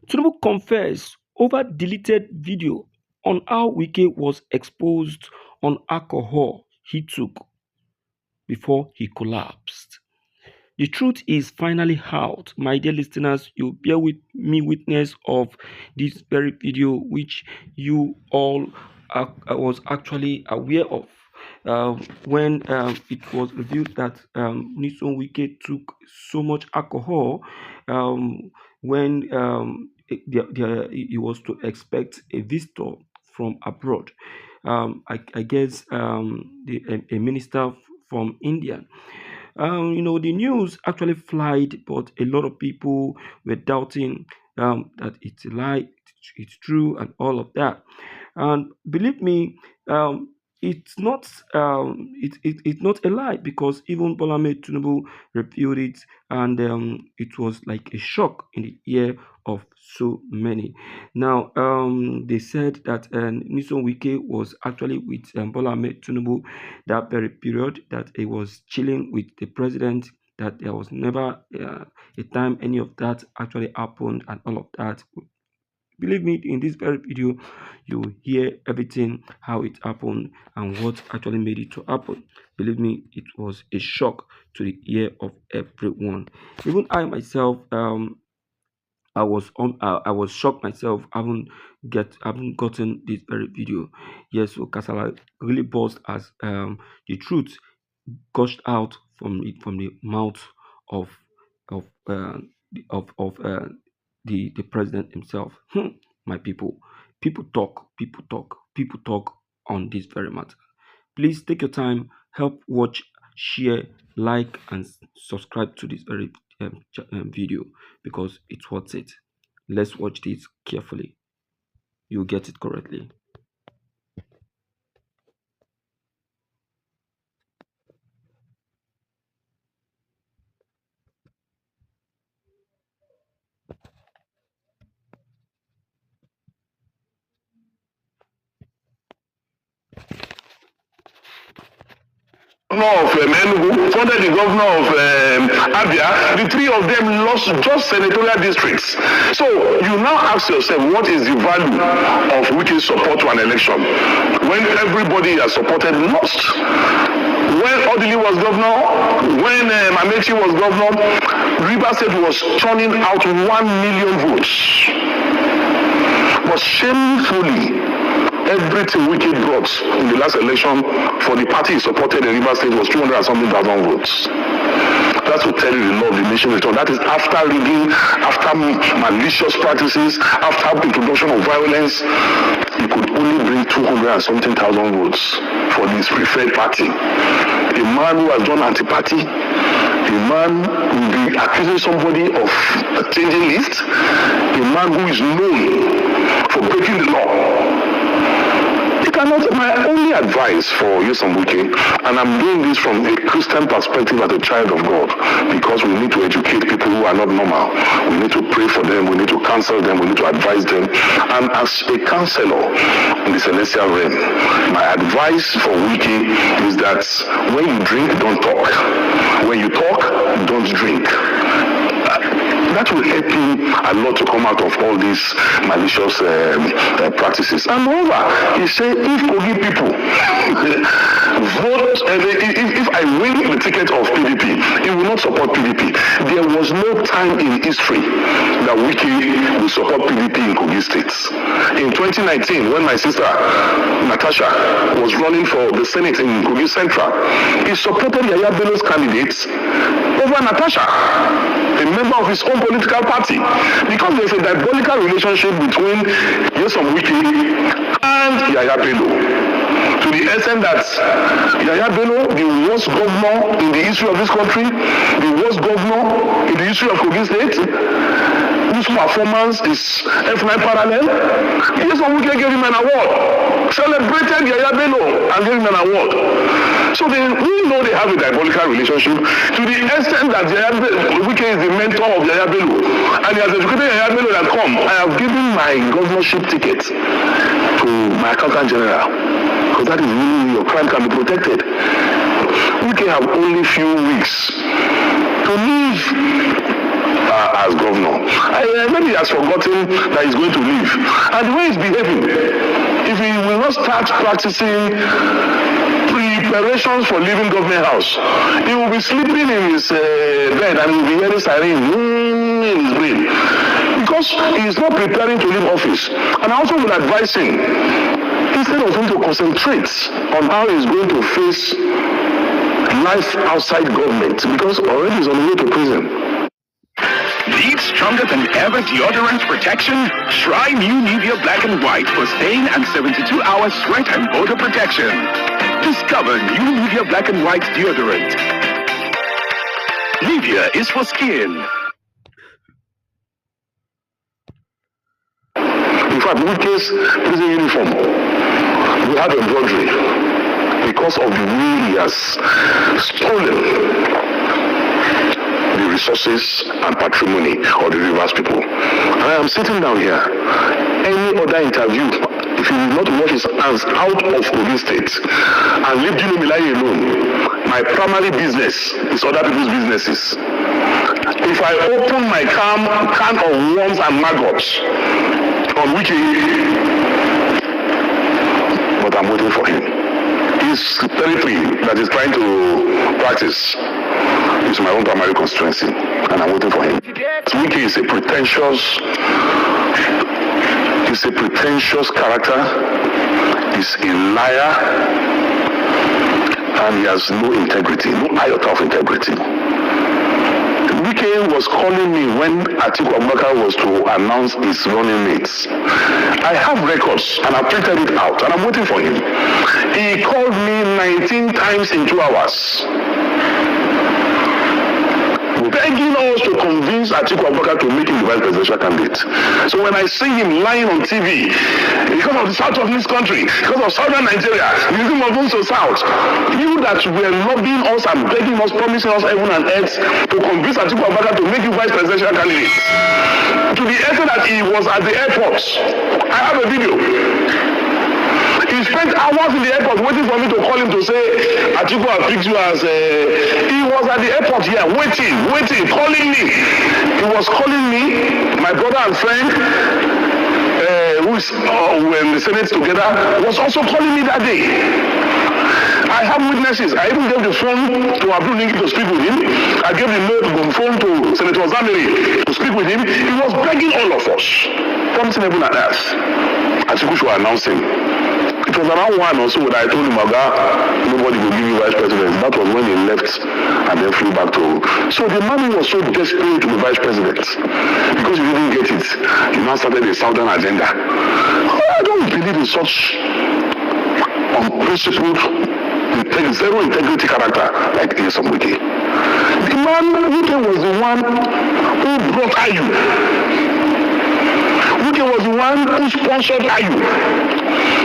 Tinubu confessed over deleted video on how Wike was exposed on alcohol he took before he collapsed. The truth is finally out. My dear listeners, you bear with me witness of this very video which you all was actually aware of. When it was revealed that Nixon Wike took so much alcohol when he was to expect a visitor from abroad. I guess a minister from India. The news actually flied, but a lot of people were doubting that it's a lie, it's true, and all of that. And believe me, it's not it's not a lie because even Bola Ahmed Tinubu reviewed it, and it was like a shock in the ear of so many. Now, they said that Nixon Wike was actually with Bola Ahmed Tinubu that very period, that he was chilling with the president, that there was never a time any of that actually happened and all of that. Believe me, in this very video, you will hear everything, how it happened and what actually made it to happen. Believe me, it was a shock to the ear of everyone. Even I myself, I was shocked myself. Haven't gotten this very video. Yes, so Kasala really burst as the truth gushed out from the mouth of of of the president himself. My people, people talk on this very matter. Please take your time, help watch, share, like, and subscribe to this very video because it's worth it. Let's watch this carefully. You'll get it correctly. Governor of Enugu, funded the governor of Abia, the three of them lost just senatorial districts. So you now ask yourself, what is the value of Wike's support to an election when everybody has supported lost? When Odili was governor, when Amechi was governor, Rivers State was churning out 1 million votes. But shamefully, everything Wike brought in the last election for the party he supported in Rivers State was 200 and something thousand votes. That's to tell you the law of the nation return. That is after rigging, after malicious practices, after introduction of violence. He could only bring 200 and something thousand votes for his preferred party. A man who has done anti-party, a man who will be accusing somebody of changing list, a man who is known for breaking the law. My only advice for Nyesom Wike, and I'm doing this from a Christian perspective as a child of God, because we need to educate people who are not normal. We need to pray for them, we need to counsel them, we need to advise them. And as a counselor in the celestial realm, my advice for Wike is that when you drink, don't talk. When you talk, don't drink. That will help him a lot to come out of all these malicious practices. And moreover, he said, if Kogi people vote, if I win the ticket of PDP, he will not support PDP. There was no time in history that Wike will support PDP in Kogi State. In 2019, when my sister Natasha was running for the Senate in Kogi Central, he supported Yaya Bello's candidates over Natasha, a member of his own political party, because there's a diabolical relationship between Nyesom Wike and Yaya Bello, to the extent that Yaya Bello, the worst governor in the history of this country, the worst governor in the history of Kogi State, whose performance is F9 parallel, Nyesom Wike gave him an award, celebrated Yaya Bello and gave him an award. So we know they have a diabolical relationship to the extent that Wike is the mentor of Yaya Bello, and he has educated Yaya Bello that come, I have given my governorship ticket to my accountant general, because that is really your crime can be protected. Wike have only few weeks to leave as governor. Maybe he has forgotten that he's going to leave. And the way he's behaving, if he will not start practicing preparations for leaving government house, he will be sleeping in his bed and he will be hearing siren in his brain, because he is not preparing to leave office. And I also would advise him, instead of him to concentrate on how he's going to face life outside government, because already he's on the way to prison. Need stronger than ever deodorant protection? Try new Nivea Black and White for stain and 72-hour sweat and odor protection. Discover new Nivea Black and White deodorant. Nivea is for skin. In fact, Wike's prison uniform will have embroidery because of the way he has stolen the resources and patrimony of the Rivers people. And I am sitting down here. Any other interview, if he will not wash his hands out of Ogun State and leave Dino Milai alone, my primary business is other people's businesses. If I open my can of worms and maggots on Wike, but I'm waiting for him. His territory that he's trying to practice is my own primary constituency, and I'm waiting for him. Wike is a pretentious character. He's a liar, and he has no integrity, no iota of integrity. Wike was calling me when Atiku Abubakar was to announce his running mates. I have records and I printed it out and I'm waiting for him. He called me 19 times in 2 hours, begging us to convince Atiku Abubakar to make him the vice presidential candidate. So when I see him lying on TV, because of the south of this country, because of southern Nigeria, using moving to south, you that were lobbying us and begging us, promising us heaven and earth to convince Atiku Abubakar to make you vice presidential candidate, to the extent that he was at the airport. I have a video. He spent hours in the airport waiting for me to call him to say, Atiku, I'll pick you as he was at the airport here, waiting, calling me. He was calling me, my brother and friend, who is in the Senate together, was also calling me that day. I have witnesses. I even gave the phone to Abdul Ningi to speak with him. I gave the phone to Senator Zamiri to speak with him. He was begging all of us, promising heaven and earth. Atiku should announce him. It was around 1 or so that I told him, Oga, nobody will give you vice president. That was when he left and then flew back to. So the man was so desperate to be vice president because he didn't get it. He now started a southern agenda. I don't believe in such unprincipled, zero integrity character like Nyesom Wike. The man, Wike was the one who brought Ayu. Wike was the one who sponsored Ayu.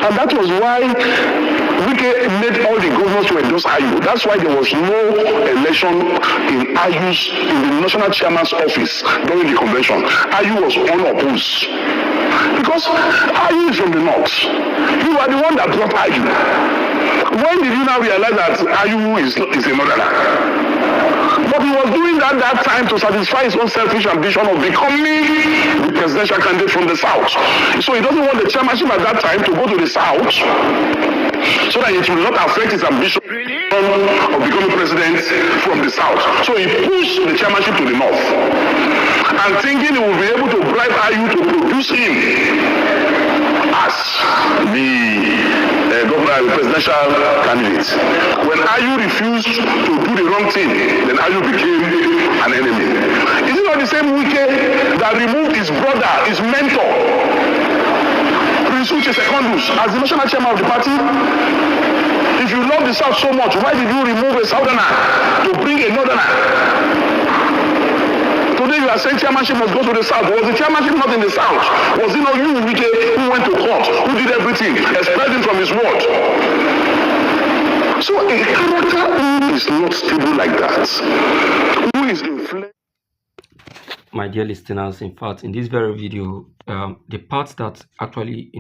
And that was why Wike made all the governors to endorse Ayu. That's why there was no election in the national chairman's office during the convention. Ayu was unopposed. Because Ayu is from the north. You are the one that brought Ayu. When did you now realize that Ayu is a murderer? But he was doing that time to satisfy his own selfish ambition of becoming the presidential candidate from the south. So he doesn't want the chairmanship at that time to go to the south so that it will not affect his ambition of becoming president from the south. So he pushed the chairmanship to the north and thinking he will be able to bribe Ayu to produce him as the presidential candidate. When Ayu refused to do the wrong thing, then Ayu became an enemy. Is it not the same Wike that removed his brother, his mentor, Prince Uche Secondus, as the national chairman of the party? If you love the South so much, why did you remove a Southerner to bring a Northerner? Today you are saying chairmanship must go to the south. Was the chairmanship not in the south? Was it not you, Wike, who went to court, who did everything, expelled him from his ward? So a character who is not stable like that, who is inflamed. My dear listeners, in fact, in this very video, the part that actually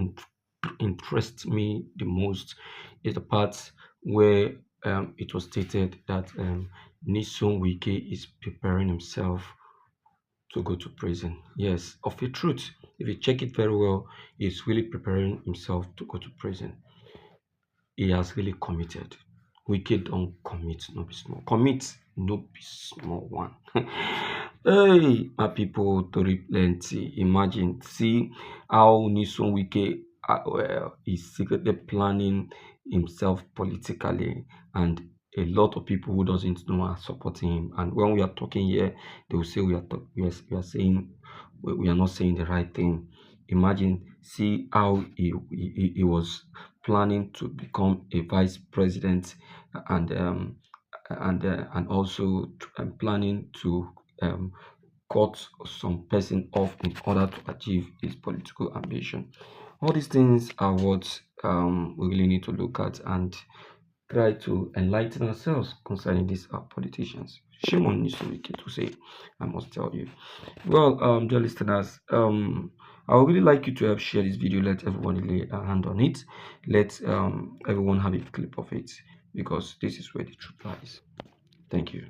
interests me the most is the part where it was stated that Nyesom Wike is preparing himself to go to prison. Yes, of a truth, if you check it very well, he's really preparing himself to go to prison. He has really committed. Wike don't commit, no be small. Commit, no be small one. Hey, my people, tori plenty. Imagine, see how Nison Wike is secretly planning himself politically, and a lot of people who doesn't know are supporting him. And when we are talking here, they will say we are saying we are not saying the right thing. Imagine, see how he was planning to become a vice president, and and also planning to cut some person off in order to achieve his political ambition. All these things are what we really need to look at and try to enlighten ourselves concerning these politicians. Shame on you, Wike, to say, I must tell you. Well, dear listeners, I would really like you to help share this video. Let everyone lay a hand on it. Let everyone have a clip of it, because this is where the truth lies. Thank you.